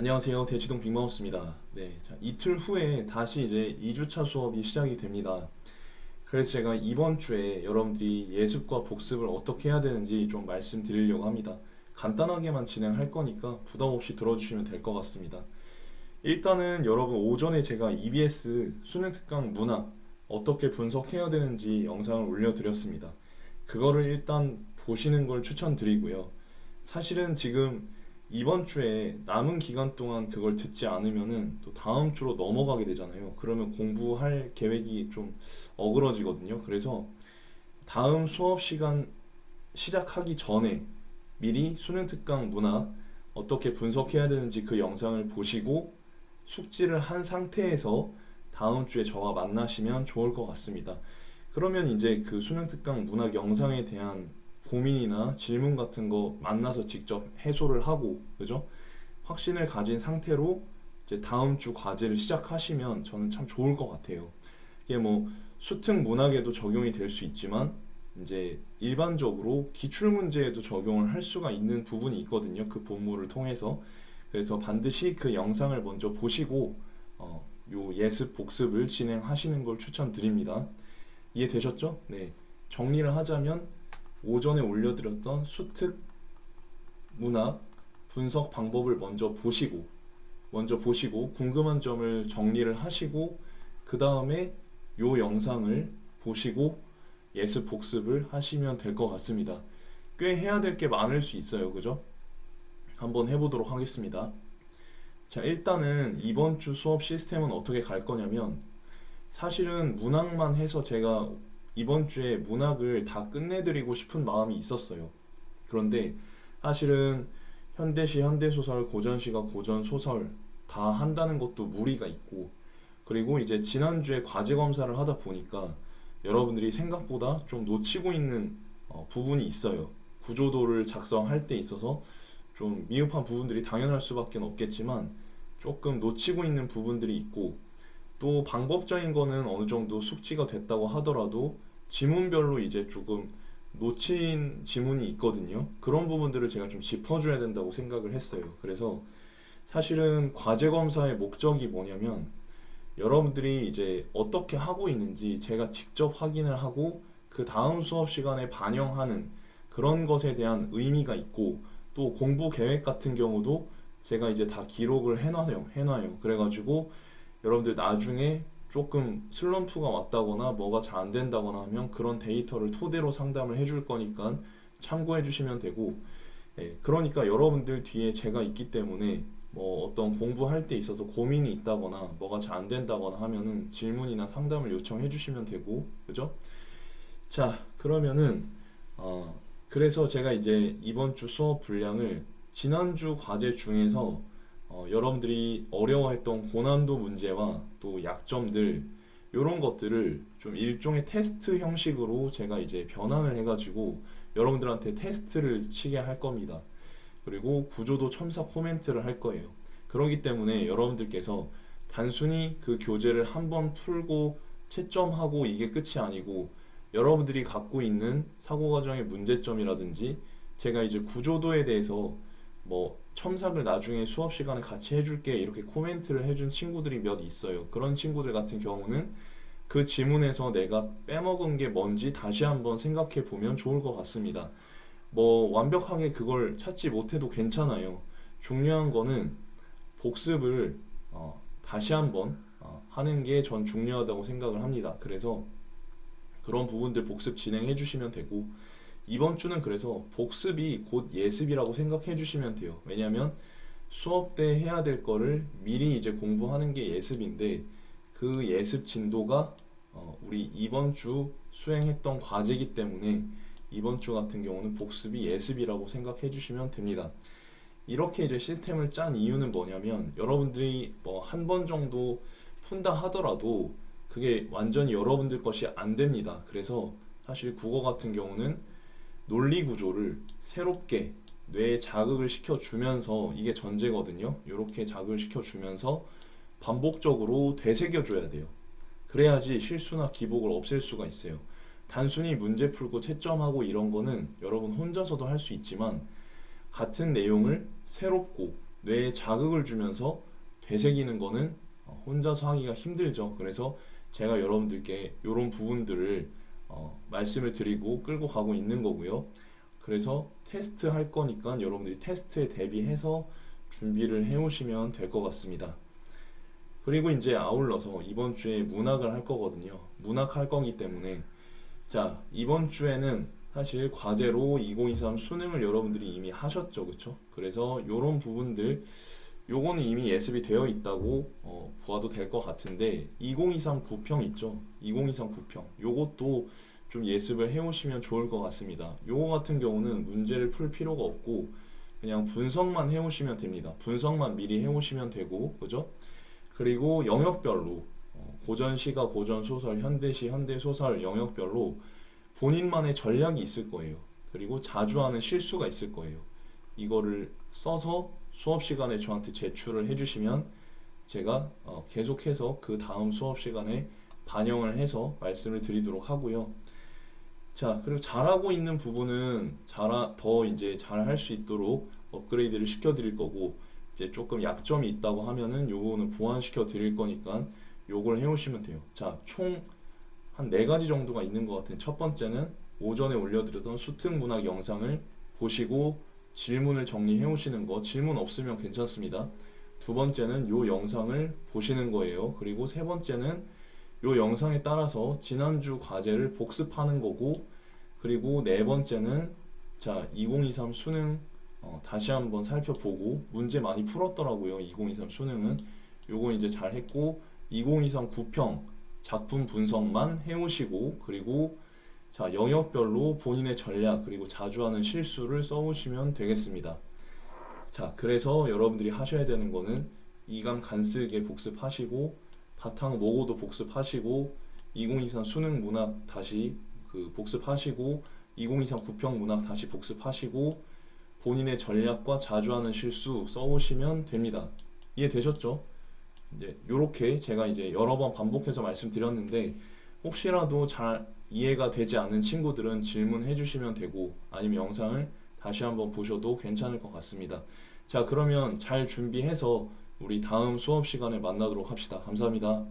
안녕하세요. 대치동 빅마우스입니다. 네, 자, 이틀 후에 다시 이제 2주차 수업이 시작이 됩니다. 그래서 제가 이번 주에 여러분들이 예습과 복습을 어떻게 해야 되는지 좀 말씀드리려고 합니다. 간단하게만 진행할 거니까 부담 없이 들어주시면 될 것 같습니다. 일단은 여러분 오전에 제가 EBS 수능 특강 문학 어떻게 분석해야 되는지 영상을 올려드렸습니다. 그거를 일단 보시는 걸 추천드리고요. 사실은 지금 이번 주에 남은 기간 동안 그걸 듣지 않으면은 또 다음 주로 넘어가게 되잖아요. 그러면 공부할 계획이 좀 어그러지거든요. 그래서 다음 수업 시간 시작하기 전에 미리 수능 특강 문학 어떻게 분석해야 되는지 그 영상을 보시고 숙지를 한 상태에서 다음 주에 저와 만나시면 좋을 것 같습니다. 그러면 이제 그 수능 특강 문학 영상에 대한 고민이나 질문 같은 거 만나서 직접 해소를 하고, 그죠? 확신을 가진 상태로 이제 다음 주 과제를 시작하시면 저는 참 좋을 것 같아요. 이게 뭐 수특 문학에도 적용이 될 수 있지만 이제 일반적으로 기출 문제에도 적용을 할 수가 있는 부분이 있거든요. 그 본물을 통해서. 그래서 반드시 그 영상을 먼저 보시고 요 예습 복습을 진행하시는 걸 추천드립니다. 이해되셨죠? 네. 정리를 하자면 오전에 올려드렸던 수특 문학 분석 방법을 먼저 보시고 궁금한 점을 정리를 하시고 그 다음에 요 영상을 보시고 예습 복습을 하시면 될 것 같습니다. 꽤 해야 될 게 많을 수 있어요. 그죠? 한번 해보도록 하겠습니다. 자, 일단은 이번 주 수업 시스템은 어떻게 갈 거냐면 사실은 문학만 해서 제가 이번 주에 문학을 다 끝내드리고 싶은 마음이 있었어요. 그런데 사실은 현대시, 현대소설, 고전시가 고전소설 다 한다는 것도 무리가 있고 그리고 이제 지난주에 과제 검사를 하다 보니까 여러분들이 생각보다 좀 놓치고 있는 부분이 있어요. 구조도를 작성할 때 있어서 좀 미흡한 부분들이 당연할 수밖에 없겠지만 조금 놓치고 있는 부분들이 있고 또 방법적인 거는 어느 정도 숙지가 됐다고 하더라도 지문별로 이제 조금 놓친 지문이 있거든요. 그런 부분들을 제가 좀 짚어줘야 된다고 생각을 했어요. 그래서 사실은 과제 검사의 목적이 뭐냐면 여러분들이 이제 어떻게 하고 있는지 제가 직접 확인을 하고 그 다음 수업 시간에 반영하는 그런 것에 대한 의미가 있고 또 공부 계획 같은 경우도 제가 이제 다 기록을 해놔요. 그래가지고 여러분들 나중에 조금 슬럼프가 왔다거나 뭐가 잘 안 된다거나 하면 그런 데이터를 토대로 상담을 해줄 거니까 참고해 주시면 되고, 예, 그러니까 여러분들 뒤에 제가 있기 때문에 뭐 어떤 공부할 때 있어서 고민이 있다거나 뭐가 잘 안 된다거나 하면은 질문이나 상담을 요청해 주시면 되고, 그죠? 자, 그러면은 그래서 제가 이제 이번 주 수업 분량을 지난주 과제 중에서 여러분들이 어려워했던 고난도 문제와 또 약점들 이런 것들을 좀 일종의 테스트 형식으로 제가 이제 변환을 해가지고 여러분들한테 테스트를 치게 할 겁니다. 그리고 구조도 첨삭 코멘트를 할 거예요. 그렇기 때문에 여러분들께서 단순히 그 교재를 한번 풀고 채점하고 이게 끝이 아니고 여러분들이 갖고 있는 사고과정의 문제점이라든지 제가 이제 구조도에 대해서 뭐 첨삭을 나중에 수업 시간에 같이 해줄게 이렇게 코멘트를 해준 친구들이 몇 있어요. 그런 친구들 같은 경우는 그 지문에서 내가 빼먹은 게 뭔지 다시 한번 생각해 보면 좋을 것 같습니다. 뭐 완벽하게 그걸 찾지 못해도 괜찮아요. 중요한 거는 복습을 다시 한번 하는 게 전 중요하다고 생각을 합니다. 그래서 그런 부분들 복습 진행해 주시면 되고 이번 주는 그래서 복습이 곧 예습이라고 생각해 주시면 돼요. 왜냐면 수업 때 해야 될 거를 미리 이제 공부하는 게 예습인데 그 예습 진도가 우리 이번 주 수행했던 과제이기 때문에 이번 주 같은 경우는 복습이 예습이라고 생각해 주시면 됩니다. 이렇게 이제 시스템을 짠 이유는 뭐냐면 여러분들이 뭐 한 번 정도 푼다 하더라도 그게 완전히 여러분들 것이 안 됩니다. 그래서 사실 국어 같은 경우는 논리 구조를 새롭게 뇌에 자극을 시켜주면서 이게 전제거든요. 이렇게 자극을 시켜주면서 반복적으로 되새겨줘야 돼요. 그래야지 실수나 기복을 없앨 수가 있어요. 단순히 문제 풀고 채점하고 이런 거는 여러분 혼자서도 할 수 있지만 같은 내용을 새롭고 뇌에 자극을 주면서 되새기는 거는 혼자서 하기가 힘들죠. 그래서 제가 여러분들께 이런 부분들을 말씀을 드리고 끌고 가고 있는 거고요. 그래서 테스트 할 거니까 여러분들이 테스트에 대비해서 준비를 해 오시면 될 것 같습니다. 그리고 이제 아울러서 이번 주에 문학을 할 거거든요. 문학 할 거기 때문에 자, 이번 주에는 사실 과제로 2023 수능을 여러분들이 이미 하셨죠. 그쵸? 그래서 요런 부분들 요거는 이미 예습이 되어 있다고 보아도 될 것 같은데 2023 구평 있죠? 2023 구평 요것도 좀 예습을 해 오시면 좋을 것 같습니다. 요거 같은 경우는 문제를 풀 필요가 없고 그냥 분석만 해 오시면 됩니다. 분석만 미리 해 오시면 되고 그죠? 그리고 영역별로 고전시가 고전소설, 현대시, 현대소설 영역별로 본인만의 전략이 있을 거예요. 그리고 자주 하는 실수가 있을 거예요. 이거를 써서 수업 시간에 저한테 제출을 해주시면 제가 계속해서 그 다음 수업 시간에 반영을 해서 말씀을 드리도록 하고요. 자, 그리고 잘하고 있는 부분은 더 이제 잘 할 수 있도록 업그레이드를 시켜 드릴 거고, 이제 조금 약점이 있다고 하면은 요거는 보완시켜 드릴 거니까 요걸 해오시면 돼요. 자, 총 한 네 가지 정도가 있는 것 같은. 첫 번째는 오전에 올려드렸던 수특 문학 영상을 보시고 질문을 정리해 오시는 거. 질문 없으면 괜찮습니다. 두 번째는 요 영상을 보시는 거예요. 그리고 세 번째는 요 영상에 따라서 지난주 과제를 복습하는 거고, 그리고 네 번째는 자 2023 수능 다시 한번 살펴보고 문제 많이 풀었더라고요. 2023 수능은 요거 이제 잘 했고 2023 구평 작품 분석만 해오시고, 그리고 자 영역별로 본인의 전략 그리고 자주 하는 실수를 써오시면 되겠습니다. 자, 그래서 여러분들이 하셔야 되는 거는 이강 간쓸게 복습하시고 바탕 모고도 복습하시고 2023 수능 문학 다시 복습하시고 2023 구평 문학 다시 복습하시고 본인의 전략과 자주 하는 실수 써오시면 됩니다. 이해되셨죠? 이제 요렇게 제가 이제 여러 번 반복해서 말씀드렸는데 혹시라도 잘 이해가 되지 않는 친구들은 질문해 주시면 되고 아니면 영상을 다시 한번 보셔도 괜찮을 것 같습니다. 자, 그러면 잘 준비해서 우리 다음 수업 시간에 만나도록 합시다. 감사합니다.